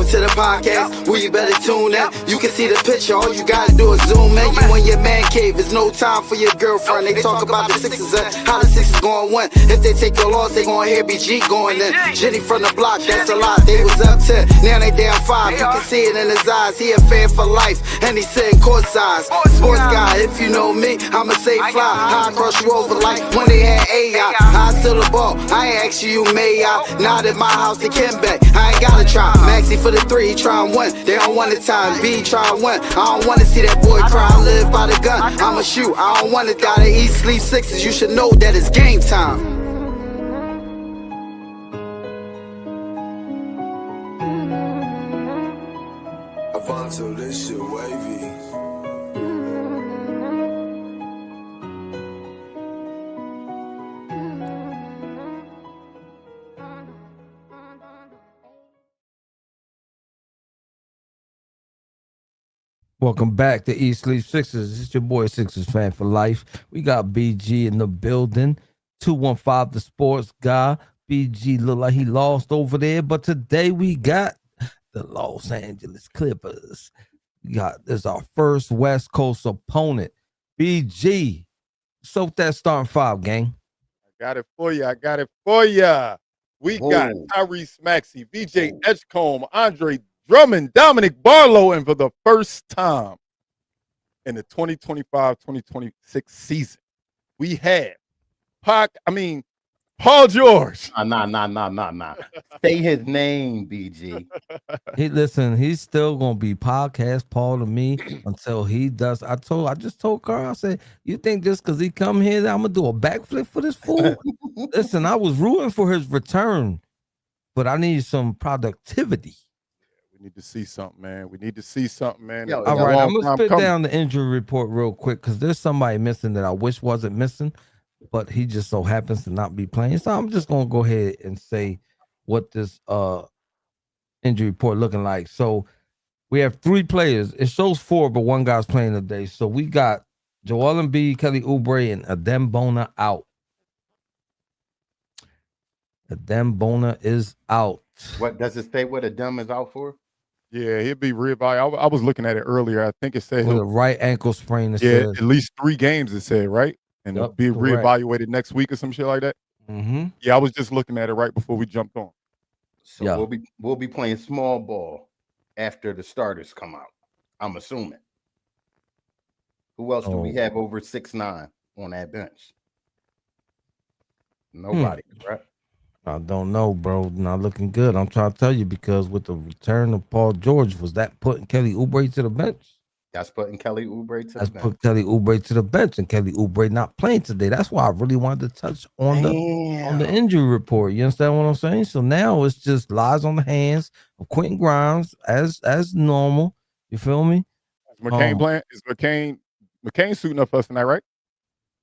to the podcast. Well, you better tune in. You can see the picture. All you gotta do is zoom in. You in your man cave. It's no time for your girlfriend. They talk about the Sixers and how the Sixers gonna win. If they take your loss, they gonna hear BG going in. Jenny from the block, that's a lot. They was up 10, now they down 5. You can see it in his eyes. He a fan for life, and he sitting courtside. Sports guy, if you know me, I'ma say fly. I cross you over like when they had AI. I still the ball. I ain't ask you, may I? Not at my house, they came back. I ain't gotta try. Maxi for the 3, he try and win. They don't want the time. B try and win. I don't wanna see that boy cry. I live by the gun. I'ma shoot. I don't wanna die. They eat, sleep Sixers. You should know that it's game time. Alfonso, this shit wavy. Welcome back to East Sleep Sixers. It's your boy Sixers fan for life. We got BG in the building. 215 the sports guy. BG look like he lost over there, but today we got the Los Angeles Clippers. This is our first West Coast opponent. BG, soak that starting 5, gang. I got it for you. We got Tyrese Maxey, VJ Edgecombe, Andre Drummond, Dominic Barlow, and for the first time in the 2025-2026 season, we have Paul George. Nah. Say his name, BG. He's still gonna be podcast Paul to me until he does. I just told Carl, I said, you think just because he come here that I'm gonna do a backflip for this fool? Listen, I was rooting for his return, but I need some productivity. We need to see something, man. All right, I'm gonna spit down the injury report real quick because there's somebody missing that I wish wasn't missing, but he just so happens to not be playing. So I'm just gonna go ahead and say what this injury report looking like. So we have 3 players. It shows 4, but 1 guy's playing today. So we got Joel Embiid, Kelly Oubre, and Adem Bona out. Adem Bona is out. What does it say what Adem is out for? Yeah, he'll be reevaluated. I was looking at it earlier. I think it said with a right ankle sprain. At least 3 games it said, right? And he'll be reevaluated next week or some shit like that. Mm-hmm. Yeah, I was just looking at it right before we jumped on. So we'll be playing small ball after the starters come out, I'm assuming. Who else do we have over 6'9" on that bench? Nobody, right? I don't know, bro. Not looking good. I'm trying to tell you because with the return of Paul George, was that putting Kelly Oubre to the bench? That's putting Kelly Oubre to the bench. Put Kelly Oubre to the bench, and Kelly Oubre not playing today. That's why I really wanted to touch on the injury report. You understand what I'm saying? So now it's just lies on the hands of Quentin Grimes as normal. You feel me? Is McCain playing? Is McCain suiting up for us tonight, right?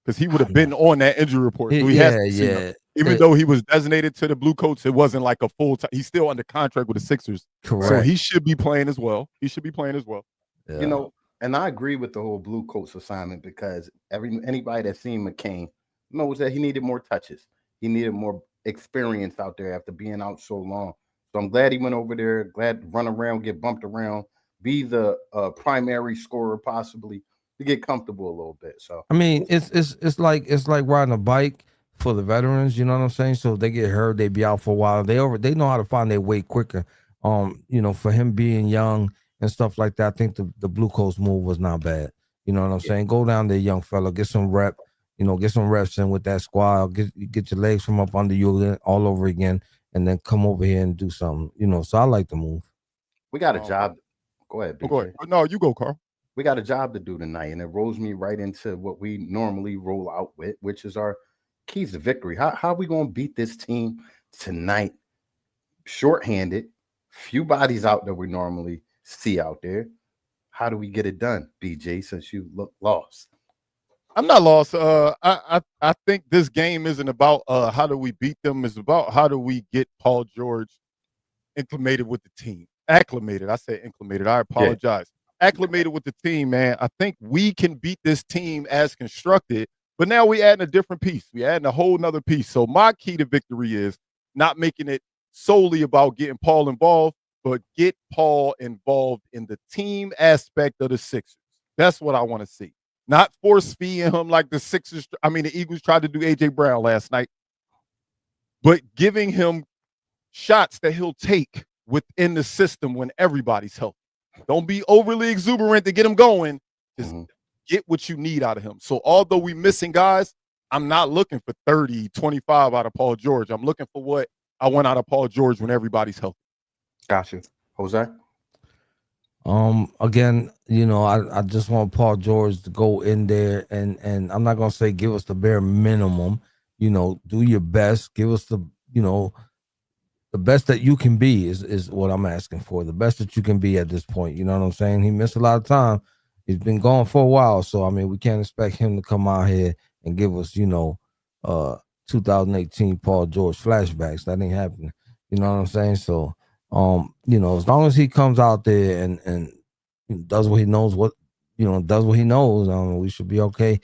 Because he would have been on that injury report. So he has to suit up. Even though he was designated to the Blue Coats, it wasn't like a full time. He's still under contract with the Sixers. Correct. So he should be playing as well. Yeah. You know, and I agree with the whole Blue Coats assignment because anybody that's seen McCain knows that he needed more touches. He needed more experience out there after being out so long. So I'm glad he went over there, glad to run around, get bumped around, be the primary scorer possibly to get comfortable a little bit. So I mean, it's like riding a bike for the veterans, you know what I'm saying? So if they get hurt, they be out for a while. They know how to find their way quicker. For him being young and stuff like that, I think the Blue Coats move was not bad. You know what I'm saying? Go down there, young fella, get some reps in with that squad, get your legs from up under you all over again, and then come over here and do something. So I like the move. We got a job. Go ahead. Go ahead. No, you go, Carl. We got a job to do tonight, and it rolls me right into what we normally roll out with, which is our keys to victory. How are we going to beat this team tonight? Shorthanded, few bodies out that we normally see out there. How do we get it done, BJ, since you look lost? I'm not lost. I think this game isn't about how do we beat them. It's about how do we get Paul George acclimated with the team. Acclimated. I said acclimated. I apologize. Yeah. Acclimated with the team, man. I think we can beat this team as constructed. But now we adding a different piece. We adding a whole nother piece. So my key to victory is not making it solely about getting Paul involved, but get Paul involved in the team aspect of the Sixers. That's what I want to see. Not force feeding him like the Eagles tried to do A.J. Brown last night, but giving him shots that he'll take within the system when everybody's healthy. Don't be overly exuberant to get him going. Just get what you need out of him. So although we missing guys, I'm not looking for 30, 25 out of Paul George. I'm looking for what I want out of Paul George when everybody's healthy. Gotcha. Jose? Again, I just want Paul George to go in there and I'm not gonna say give us the bare minimum, do your best, give us the best that you can be is what I'm asking for. The best that you can be at this point. You know what I'm saying? He missed a lot of time. He's been gone for a while. So, I mean, we can't expect him to come out here and give us, 2018 Paul George flashbacks. That ain't happening. You know what I'm saying? So, as long as he comes out there and does what he knows, we should be okay.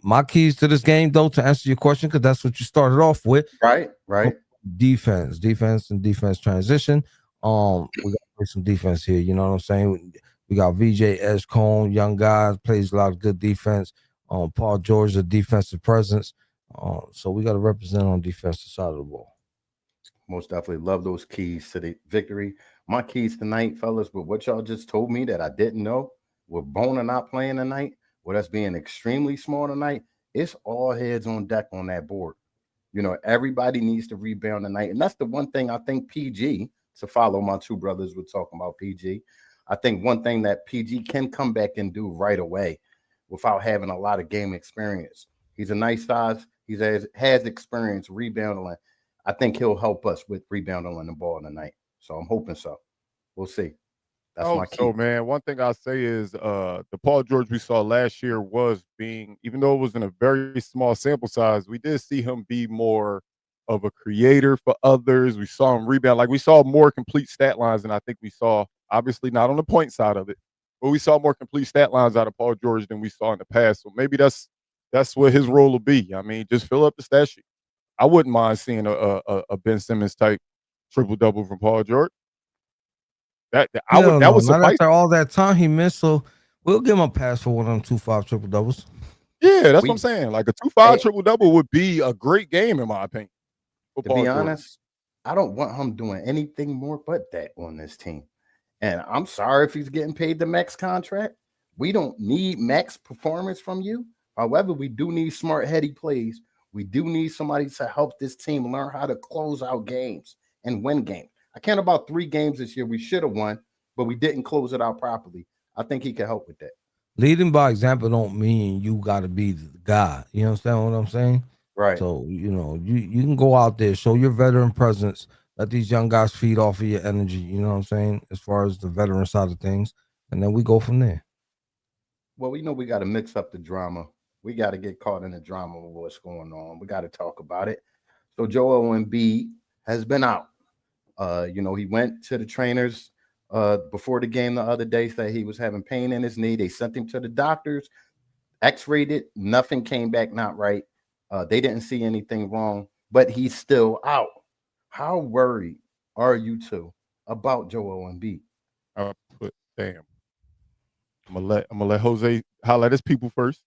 My keys to this game, though, to answer your question, because that's what you started off with. Right. Defense and defense transition. We got to play some defense here. You know what I'm saying? We got VJ Edgecombe, young guy, plays a lot of good defense. Paul George, a defensive presence. So we got to represent on defensive side of the ball. Most definitely love those keys to the victory. My keys tonight, fellas, but what y'all just told me that I didn't know, with Bona not playing tonight, with us being extremely small tonight, it's all heads on deck on that board. Everybody needs to rebound tonight. And that's the one thing I think PG, to follow my two brothers, we're talking about PG. I think one thing that PG can come back and do right away without having a lot of game experience. He's a nice size. He has experience rebounding. I think he'll help us with rebounding on the ball tonight. So I'm hoping so. We'll see. That's my key. So, man, one thing I'll say is the Paul George we saw last year was even though it was in a very small sample size, we did see him be more of a creator for others. We saw him rebound. Like, we saw more complete stat lines than I think we saw, obviously not on the point side of it, but we saw more complete stat lines out of Paul George than we saw in the past. So maybe that's what his role will be. I mean, just fill up the stat sheet. I wouldn't mind seeing a Ben Simmons type triple-double from Paul George. That was not after all that time he missed, so we'll give him a pass for one of them 2-5 triple doubles. Yeah, that's what I'm saying. Like a 2-5 triple double would be a great game in my opinion. To be honest, I don't want him doing anything more but that on this team. And I'm sorry if he's getting paid the max contract. We don't need max performance from you. However, we do need smart, heady plays. We do need somebody to help this team learn how to close out games and win games. I can't about 3 games this year we should have won, but we didn't close it out properly. I think he can help with that. Leading by example don't mean you got to be the guy. You understand what I'm saying? Right. So, you can go out there, show your veteran presence, let these young guys feed off of your energy, you know what I'm saying, as far as the veteran side of things, and then we go from there. Well, we know we got to mix up the drama. We got to get caught in the drama of what's going on. We got to talk about it. So Joel Embiid has been out. He went to the trainers before the game the other day, said he was having pain in his knee. They sent him to the doctors, x-rayed it. Nothing came back not right. They didn't see anything wrong, but he's still out. How worried are you two about Joel Embiid? Damn. I'm gonna let Jose holler at his people first.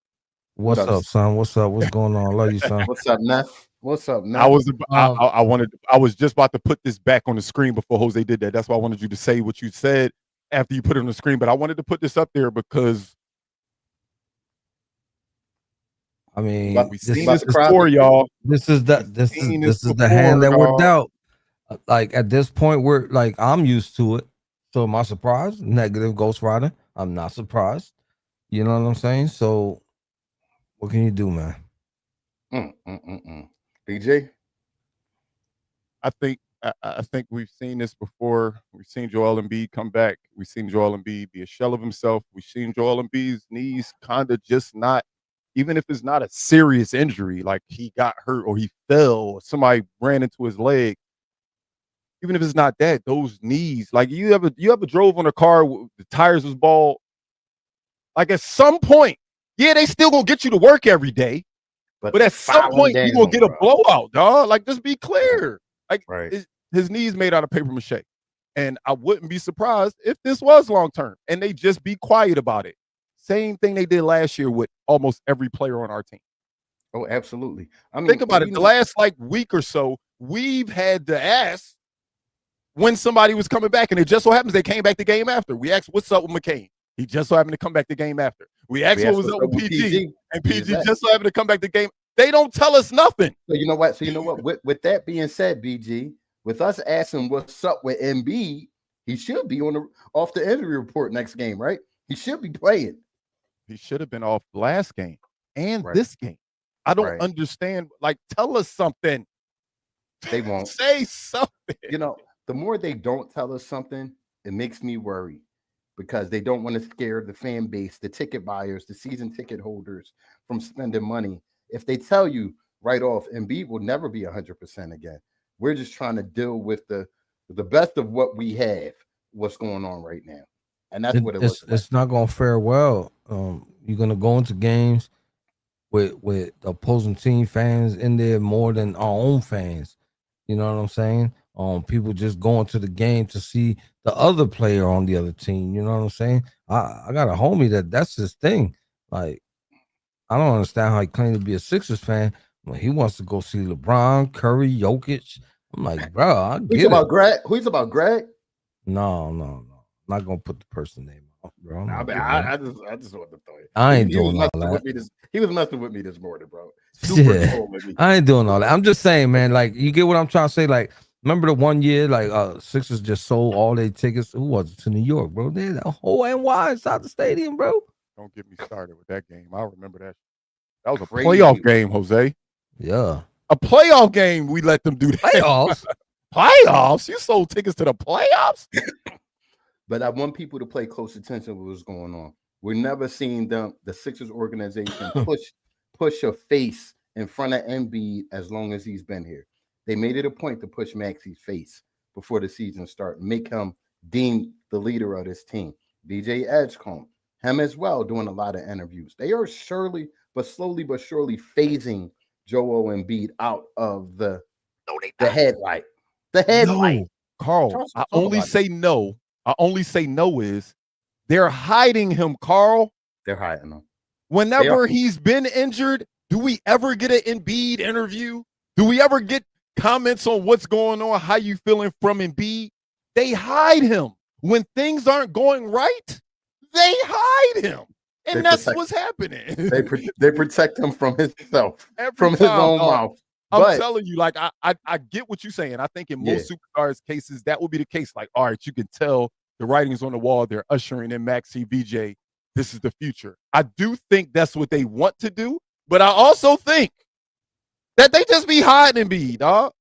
What's up, son? What's up? What's going on? Love you, son. What's up, Neff? What's up, Neff? I was just about to put this back on the screen before Jose did that. That's why I wanted you to say what you said after you put it on the screen. But I wanted to put this up there because I mean, we've seen this before, y'all. This is the hand that we're dealt. Like at this point, we're like, I'm used to it. So am I surprised? Negative Ghost Rider. I'm not surprised. You know what I'm saying? So what can you do, man? BJ? I think we've seen this before. We've seen Joel Embiid come back. We've seen Joel Embiid be a shell of himself. We've seen Joel Embiid's knees kind of just not, even if it's not a serious injury, like he got hurt or he fell or somebody ran into his leg. Even if it's not that, those knees, like you ever drove on a car, the tires was bald. Like at some point, yeah, they still gonna get you to work every day. But at some point, you're going to get a blowout, dog. Like, just be clear. Like, his knees made out of paper mache. And I wouldn't be surprised if this was long term and they just be quiet about it. Same thing they did last year with almost every player on our team. Oh, absolutely. I mean, Think about it. The last week or so, we've had to ask when somebody was coming back, and it just so happens they came back the game after. We asked, "What's up with McCain?" He just so happened to come back the game after. We asked what was up with PG, and PG just so happened to come back the game. They don't tell us nothing. So you know what? With that being said, BG, with us asking what's up with Embiid, he should be off the injury report next game, right? He should be playing. He should have been off last game and this game. I don't understand. Like, tell us something. They won't say something. You know, the more they don't tell us something, it makes me worry because they don't want to scare the fan base, the ticket buyers, the season ticket holders from spending money. If they tell you right off, Embiid will never be 100% again. We're just trying to deal with the best of what we have, what's going on right now. And that's what it looks like. It's not going to fare well. You're going to go into games with the opposing team fans in there more than our own fans. You know what I'm saying? People just going to the game to see the other player on the other team. You know what I'm saying? I got a homie that's his thing. Like, I don't understand how he claims to be a Sixers fan when he wants to go see LeBron, Curry, Jokic. I'm like, bro, I get Who's about Greg? Who's about Greg? No. I'm not gonna put the person name out, bro. I just want to throw it. I ain't doing all that. He was messing with me this morning, bro. I ain't doing all that. I'm just saying, man. Like, you get what I'm trying to say? Like, remember the one year, like, Sixers just sold all their tickets. Who was it? To New York, bro. They had a whole NY inside the stadium, bro. Don't get me started with that game. I remember that. That was a playoff game, Jose. Yeah. A playoff game, we let them do that. Playoffs? Playoffs? You sold tickets to the playoffs? But I want people to pay close attention to what's going on. We're never seeing the Sixers organization push a face in front of Embiid as long as he's been here. They made it a point to push Maxi's face before the season started, make him deemed the leader of this team. DJ Edgecombe, him as well, doing a lot of interviews. They are slowly but surely phasing Joel Embiid out of the headlight. The headlight. No, Carl, I only say no is they're hiding him, Carl. They're hiding him. Whenever he's been injured, do we ever get an Embiid interview? Do we ever get comments on what's going on, how you feeling from Embiid? They hide him. When things aren't going right, they hide him. And that's what's happening. They protect him from himself, from his own mouth. I'm telling you, like, I get what you're saying. I think in most superstars cases, that would be the case. Like, all right, you can tell the writing's on the wall. They're ushering in Maxey, VJ. This is the future. I do think that's what they want to do, but I also think that they just be hiding Embiid, dog.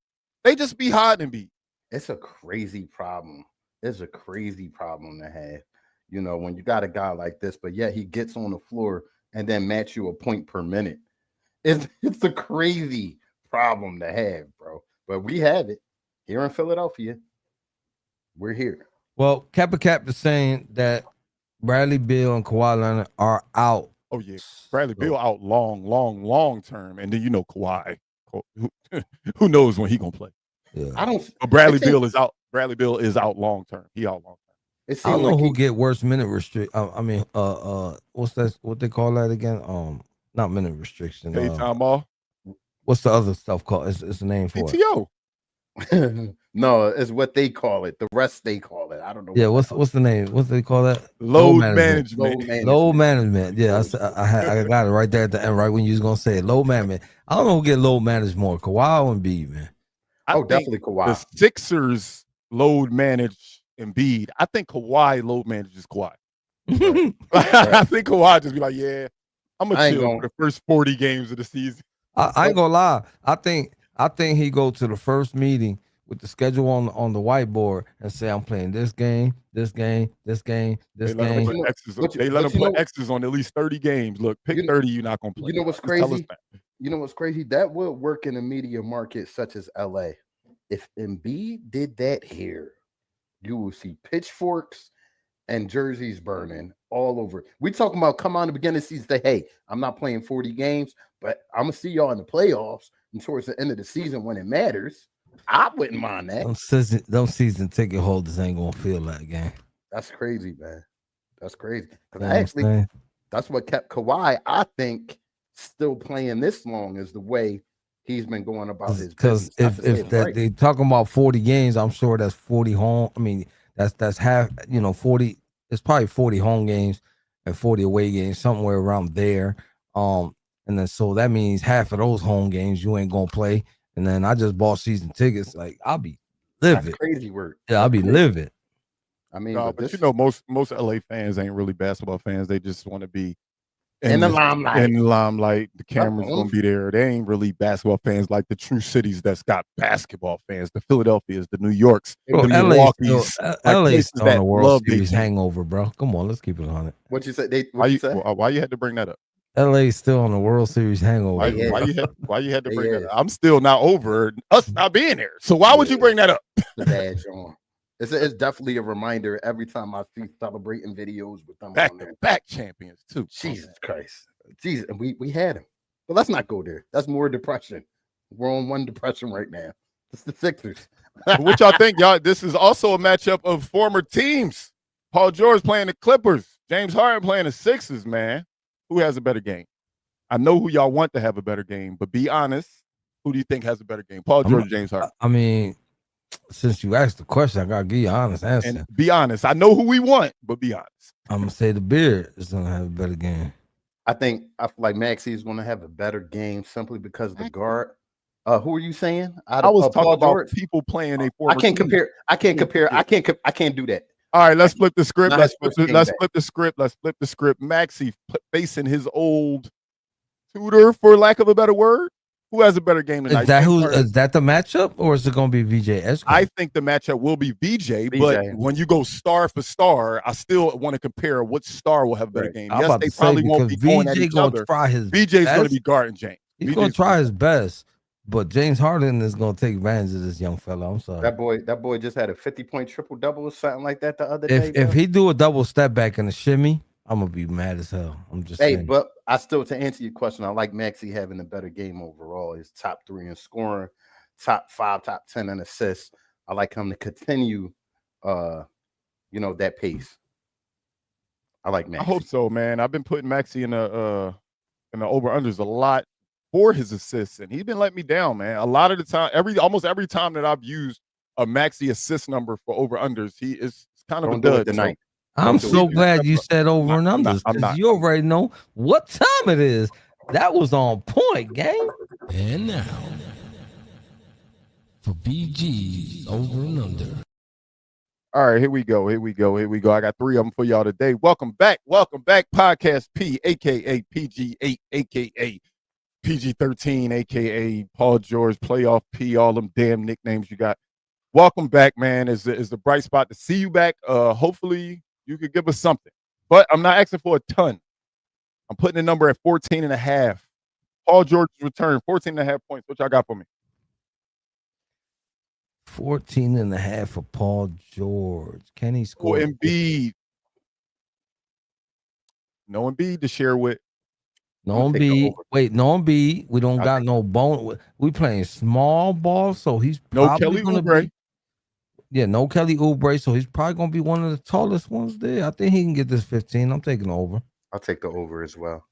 They just be hiding Embiid. It's a crazy problem. It's a crazy problem to have, you know, when you got a guy like this, but yet he gets on the floor and then match you a point per minute. It's a crazy problem to have, bro. But we have it here in Philadelphia. We're here. Well, Kappa Cap is saying that Bradley Beal and Kawhi Leonard are out. Oh yeah, Bradley Beal out long term, and then you know Kawhi. Who knows when he gonna play? Yeah, I don't. But Bradley Beal is out. Bradley Beal is out long term. He out long term. I don't know who get worse minute restrict. I mean, what's that? What they call that again? Not minute restriction. Paid time off. What's the other stuff called? It's a name for PTO. No, it's what they call it. The rest they call it. I don't know. Yeah, what's the name? What do they call that? Load management. Load management. Yeah, I got it right there at the end, right when you was gonna say it. Load management. I don't know who get load managed more, Kawhi or Embiid, man. Definitely Kawhi. The Sixers load manage Embiid. I think Kawhi load manages Kawhi. Right. I think Kawhi just be like, yeah, I'm gonna chill for the first 40 games of the season. I ain't gonna lie. I think he go to the first meeting with the schedule on the whiteboard and say, I'm playing this game, this game, this game, this game. They let him put X's on at least 30 games. Look, pick 30, you're not gonna play. You know what's crazy? You know what's crazy? That would work in a media market such as LA. If Embiid did that here, you will see pitchforks and jerseys burning all over. We talking about come on the beginning of the season, say, hey, I'm not playing 40 games, but I'm gonna see y'all in the playoffs and towards the end of the season when it matters. I wouldn't mind that. Them season ticket holders ain't gonna feel that game. That's crazy, man. That's crazy. You Because know what I'm actually, saying? that's what kept Kawhi, I think, still playing this long is the way he's been going about his Because business. Not to say if it's that right. they talking about 40 games, I'm sure that's 40 home. I mean, that's half. 40. It's probably 40 home games and 40 away games, somewhere around there. And then so that means half of those home games you ain't gonna play. And then I just bought season tickets. Like I'll be That's livid. crazy work. Yeah, I'll That's be crazy. livid. I mean, No, but but this most LA fans ain't really basketball fans. They just want to be in the limelight. In the limelight, the camera's only- gonna be there. They ain't really basketball fans like the true cities that's got basketball fans. The Philadelphias, the New Yorks, Bro, the Milwaukee's, like LA's places still on that the World love their Series team. hangover, bro. Come on, let's keep it on it. What you said? Why What you you said? why you had to bring that up? LA's still on the World Series hangover. Why, They why is. you had to They bring that is. up? I'm still not over us not being there. So why would you bring that up? The badge on. It's definitely a reminder every time I see celebrating videos with them Back on to there. back champions too. Jesus Christ. Jesus. And we had him. But let's not go there. That's more depression. We're on one depression right now. It's the Sixers. But what y'all think, y'all? This is also a matchup of former teams. Paul George playing the Clippers. James Harden playing the Sixers, man. Who has a better game? I know who y'all want to have a better game, but be honest. Who do you think has a better game? Paul George or James Harden? I mean, since you asked the question, I gotta give you an honest answer. And be honest. I know who we want, but be honest. I'm gonna say the Beard is gonna have a better game. I feel like Maxey is going to have a better game simply because of the guard. Who are you saying? I was talking Paul about George? people playing a former I can't team. compare. I can't do that. All right, let's flip the script. Not Let's his flip first game let's back. flip the script. Let's flip the script. Maxey facing his old tutor, for lack of a better word. Who has a better game tonight? Is that the matchup, or is it gonna be VJ Esco? I think the matchup will be VJ, but when you go star for star, I still want to compare which star will have a better game. I'm Yes, about they to say, probably won't be because going at VJ each gonna other. try his VJ's going to best. be guarding James. He's VJ's gonna try his best, but James Harden is gonna take advantage of this young fella. I'm sorry. That boy just had a 50-point triple double or something like that the other day. If he do a double step back in a shimmy, I'm gonna be mad as hell. I'm just saying. But I still, to answer your question, I like Maxey having a better game overall. He's top 3 in scoring, top 5, top 10 in assists. I like him to continue, that pace. I like Maxey. I hope so, man. I've been putting Maxey in the over unders a lot for his assists, and he's been letting me down, man. A lot of the time, almost every time that I've used a Maxey assist number for over unders, he is kind of Don't a do dud. it tonight. I'm so glad you said over and unders, because you already know what time it is. That was on point, gang. And now for BG's over and under. All right, here we go. I got 3 of them for y'all today. Welcome back, Podcast P, aka PG8, aka PG13, aka Paul George, Playoff P, all them damn nicknames you got. Welcome back, man. Is the bright spot to see you back. Hopefully you could give us something, but I'm not asking for a ton. I'm putting the number at 14.5. Paul George's return, 14.5 points. What y'all got for me? 14.5 for Paul George. Can he score? Embiid. No Embiid to share with. No Embiid. Wait, no Embiid. We don't got no bone. We playing small ball, so he's probably going to be. Yeah, no Kelly Oubre, so he's probably going to be one of the tallest ones there. I think he can get this 15. I'm taking over. I'll take the over as well.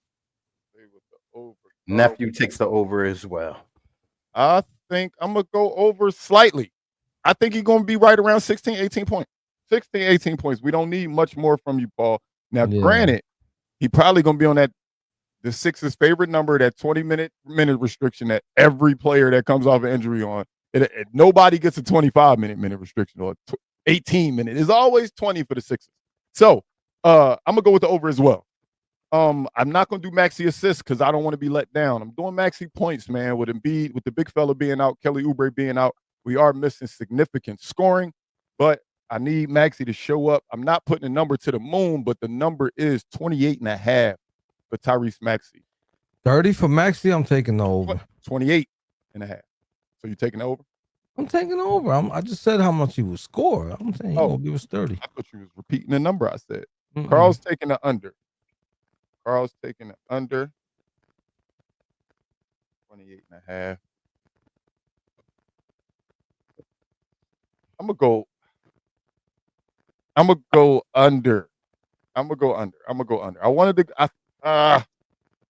Nephew takes the over as well. I think I'm going to go over slightly. I think he's going to be right around 16, 18 points. 16, 18 points. We don't need much more from you, Paul. Now, granted, he probably going to be on the Sixers' favorite number, that 20-minute restriction that every player that comes off an injury on. Nobody gets a 25-minute restriction or 18-minute. It's always 20 for the Sixers. So I'm going to go with the over as well. I'm not going to do Maxey assists because I don't want to be let down. I'm doing Maxey points, man, with Embiid, with the big fella being out, Kelly Oubre being out. We are missing significant scoring, but I need Maxey to show up. I'm not putting a number to the moon, but the number is 28.5 for Tyrese Maxey. 30 for Maxey, I'm taking the over. 28.5. So you taking the over? I'm taking the over. I just said how much he would score. I'm saying he's going to give us 30. I thought you was repeating the number I said. Carl's taking the under. 28.5. I'm gonna go under. I'm gonna go under. I wanted to. Yeah,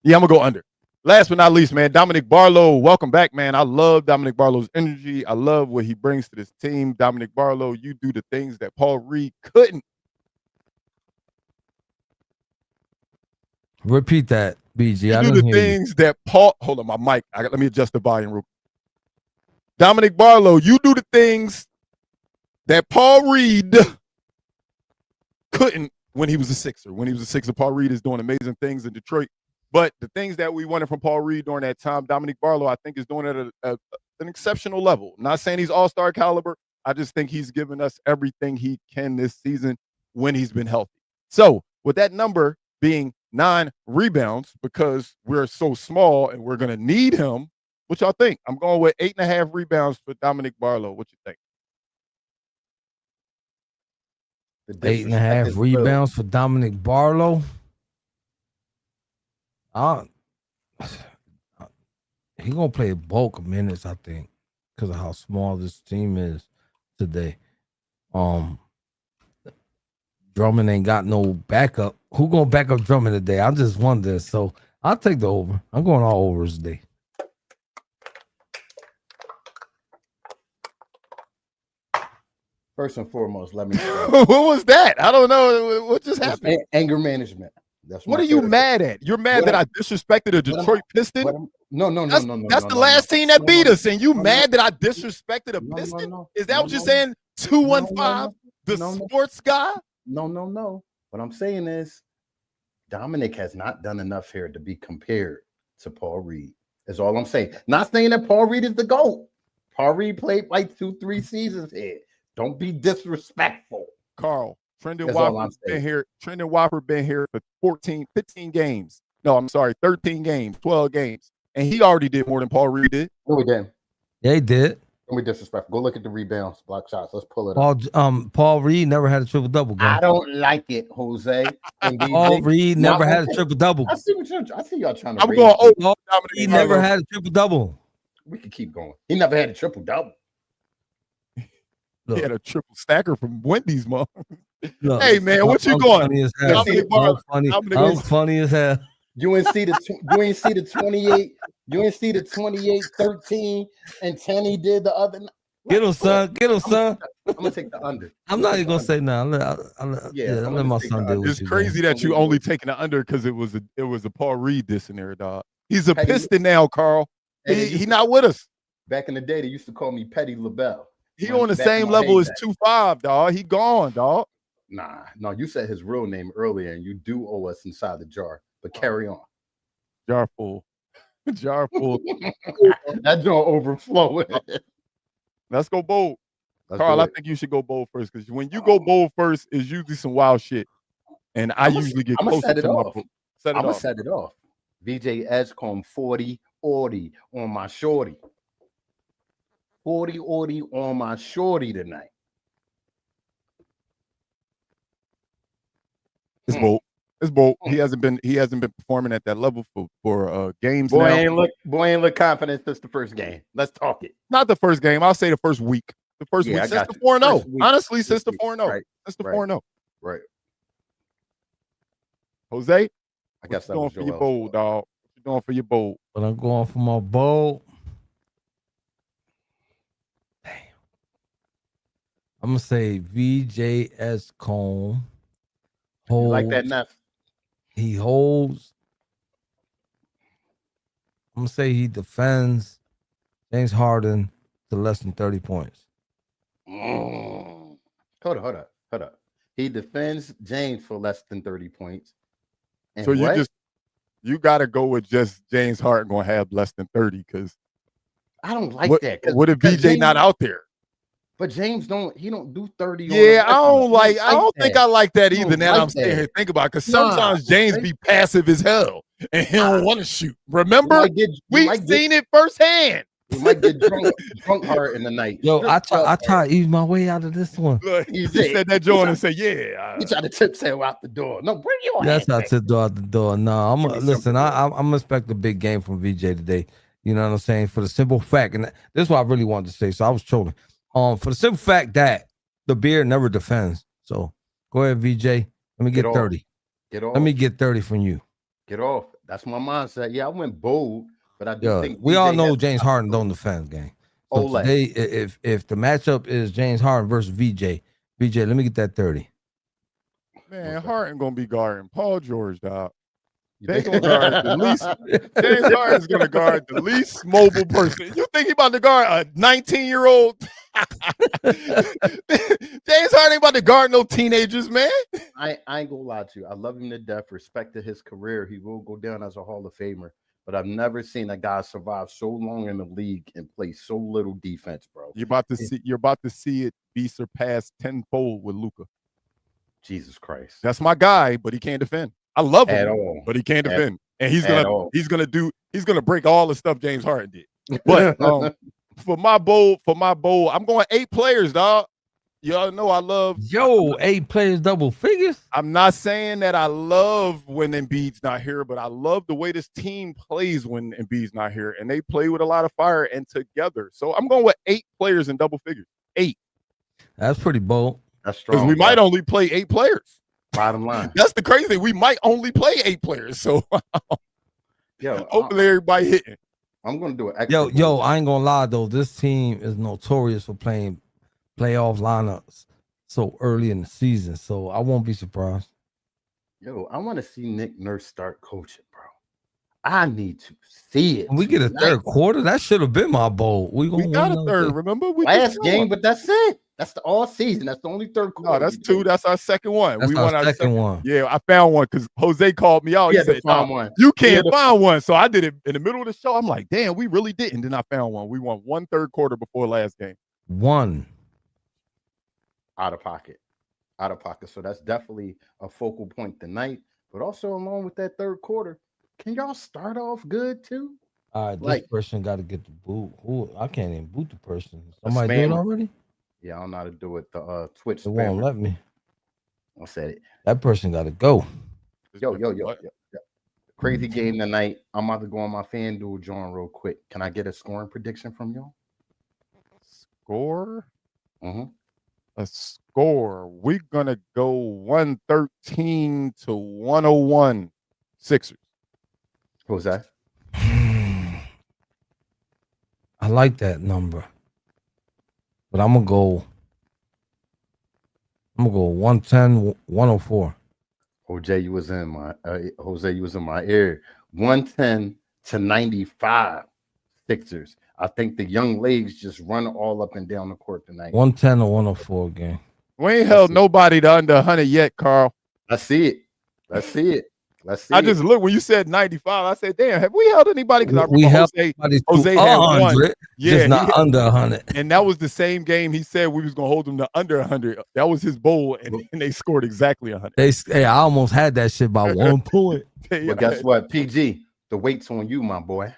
I'm gonna go under. Last but not least, man, Dominic Barlow. Welcome back, man. I love Dominic Barlow's energy. I love what he brings to this team. Dominic Barlow, you do the things that Paul Reed couldn't. Repeat that, BG. You I do didn't the hear you. things that Paul. Hold on, my mic. Let me adjust the volume real quick. Dominic Barlow, you do the things that Paul Reed couldn't when he was a Sixer. When he was a Sixer, Paul Reed is doing amazing things in Detroit. But the things that we wanted from Paul Reed during that time, Dominic Barlow, I think, is doing it at an exceptional level. Not saying he's all-star caliber. I just think he's given us everything he can this season when he's been healthy. So with that number being 9 rebounds, because we're so small and we're going to need him, what y'all think? I'm going with 8.5 rebounds for Dominic Barlow. What you think? 8.5 rebounds for Dominic Barlow. He gonna play a bulk of minutes, I think, because of how small this team is today. Drummond ain't got no backup. Who gonna back up Drummond today? I just wonder. So I'll take the over. I'm going all overs today. First and foremost, let me. What was that? I don't know. What just happened? Anger management. That's what are you mad at? You're mad that I disrespected a Detroit Piston? No. That's the last team that beat us, and you mad that I disrespected a Piston? Is that what you're saying? 215, the sports guy? No. What I'm saying is, Dominic has not done enough here to be compared to Paul Reed. Is all I'm saying. Not saying that Paul Reed is the GOAT. Paul Reed played like 2-3 seasons here. Don't be disrespectful, Carl. Trendon Watford been here. Trendon Watford been here for 15 games. No, I'm sorry, 13 games, 12 games. And he already did more than Paul Reed did. No, we didn't. Yeah, he did. Don't be disrespectful. Go look at the rebounds, block shots. Let's pull it up. Paul Reed never had a triple-double. I don't like it, Jose. Paul Reed never had a triple-double. I see y'all trying to. I'm going over. He never had a triple-double. We could keep going. He never had a triple-double. He had a triple stacker from Wendy's, mom. Hey man, what you going? I'm funny as hell. You ain't see the 28. You ain't see the 28, 13, and 10 he did the other night. Get him, son. Get him, son. I'm gonna take the under. I'm not even gonna say nothing. I'll let my son do it. It's crazy that you only taking the under because it was a Paul Reed diss in there, dog. He's a Piston now, Carl. He not with us. Back in the day, they used to call me Petty LaBelle. He on the same level as 2-5, dog. He gone, dog. Nah, no, you said his real name earlier, and you do owe us inside the jar. But carry on. Jar full. Jar full. That jar overflowing. Let's go bold. Carl, I think you should go bold first, because when you go bold first, it's usually some wild shit. And I usually get closer to my book. I'm gonna set it off. VJ Edgecombe 40 Audi on my shorty. 40 Audi on my shorty tonight. It's bold. It's bold. He hasn't been performing at that level for games. Boy now. ain't look confident since the first game. Let's talk it. Not the first game. I'll say the first week. The first week since the 4-0. Honestly, since the 4-0. Right. Since the 4-0. Right. Jose, I guess that going was for your bold, dog. What you doing for your bold? But I'm going for my bold. Damn. I'm gonna say VJS Cone. Like that enough. He holds. I'm gonna say he defends James Harden to less than 30 points. Hold up. He defends James for less than 30 points. And so you gotta go with just James Harden gonna have less than 30, because I don't like that. What if VJ James, not out there? But James don't do 30. Yeah, I don't think I like that either. Now I'm sitting here thinking about it, because sometimes James be passive as hell and he don't want to shoot. Remember? We've seen it firsthand. You might get drunk hard in the night. Yo, I try to ease my way out of this one. Look, he said that joint and said, yeah. He tried to tiptoe out the door. No, bring your That's how I tiptoe out the door. No, I'm expect a big game from VJ today. You know what I'm saying? For the simple fact, and this is what I really wanted to say. So I was trolling. For the simple fact that the beard never defends. So go ahead, VJ. Let me get 30. Get off. Let me get 30 from you. Get off. That's my mindset. Yeah, I went bold, but I do think we DJ all know has James to Harden go. don't defend, gang. So Ole. today, if the matchup is James Harden versus VJ, let me get that 30. Man, Harden gonna be guarding Paul George, dog. You They think- gonna guard the least. James Harden's gonna guard the least mobile person. You think he about to guard a 19-year-old? James Harden ain't about to guard no teenagers, man. I ain't gonna lie to you. I love him to death. Respect to his career. He will go down as a Hall of Famer. But I've never seen a guy survive so long in the league and play so little defense, bro. You're about to see it be surpassed tenfold with Luka. Jesus Christ. That's my guy, but he can't defend. I love him At all. but he can't At- defend. And he's all. gonna break all the stuff James Harden did. But for my bowl, I'm going 8 players, dog. Y'all know I love 8 players, double figures. I'm not saying that I love when Embiid's not here, but I love the way this team plays when Embiid's not here, and they play with a lot of fire and together. So I'm going with 8 players in double figures. 8. That's pretty bold. That's Because strong. we might only play 8 players. Bottom line. That's the crazy thing. We might only play 8 players. So Yo, hopefully everybody hitting. I'm gonna do it. Yo, I ain't gonna lie though. This team is notorious for playing playoff lineups so early in the season. So I won't be surprised. Yo, I want to see Nick Nurse start coaching, bro. I need to see it. When we get a third quarter, that should have been my bowl. We got a third, remember? We last just game, but that's it. That's the all season. That's the only third quarter. No, that's 2. That's our second one. That's we our won our second one. Yeah, I found one because Jose called me out. He had to said, find "Nah, one. you can't He had to- find one." So I did it in the middle of the show. I'm like, damn, we really didn't. Then I found one. We won 1 third quarter before last game. 1. Out of pocket. So that's definitely a focal point tonight. But also along with that third quarter, can y'all start off good too? All right, this Like- person got to get the boot. Who? I can't even boot the person. Somebody do it spammer. already? Yeah, I don't know how to do it. The Twitch It won't spammer. let me. I said it. That person got to go. Yo. What? Crazy game tonight. I'm about to go on my FanDuel joint real quick. Can I get a scoring prediction from y'all? Score? Mm-hmm. A score. We're gonna go 113 to 101 Sixers. What was that? I like that number. But I'm gonna go 110, 104. Jose, you was in my ear. 110 to 95 Sixers. I think the young legs just run all up and down the court tonight. 110 or 104 game. We ain't held nobody to under 100 yet, Carl. I see it. I just looked when you said 95. I said, damn, have we held anybody? Because I We remember held Jose Jose had one. 100, Yeah, just not under 100. and that was the same game he said we was gonna hold them to under 100. That was his bowl, and they scored exactly 100. Hey, I almost had that shit by 1 point. But guess what? PG, the weight's on you, my boy.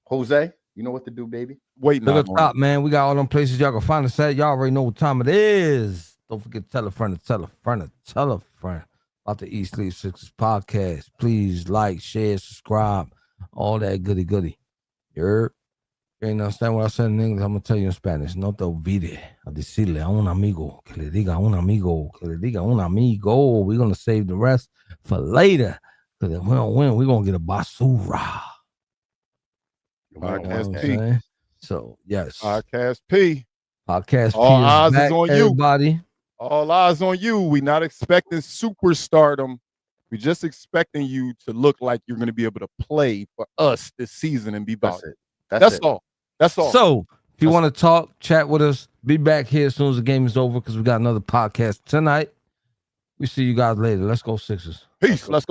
Jose, you know what to do, baby. Wait, To the top, man. We got all them places y'all can find us at. Y'all already know what time it is. Don't forget to tell a friend to tell a friend to tell a friend about the East Sleep Sixers podcast. Please like, share, subscribe, all that goody. You heard? You ain't understand what I said in English. I'm gonna tell you in Spanish. No te olvide a decirle a un amigo que le diga a un amigo que le diga a un amigo. We're gonna save the rest for later. Because if we don't win, we're gonna get a basura. You know what I'm saying? So yes. Podcast P. Podcast P All is eyes back, is on you. everybody. All eyes on you. We not expecting superstardom. We just expecting you to look like you're going to be able to play for us this season and be valuable. That's all. That's all. So if you want to talk, chat with us, be back here as soon as the game is over because we got another podcast tonight. We see you guys later. Let's go Sixers. Peace. Let's go.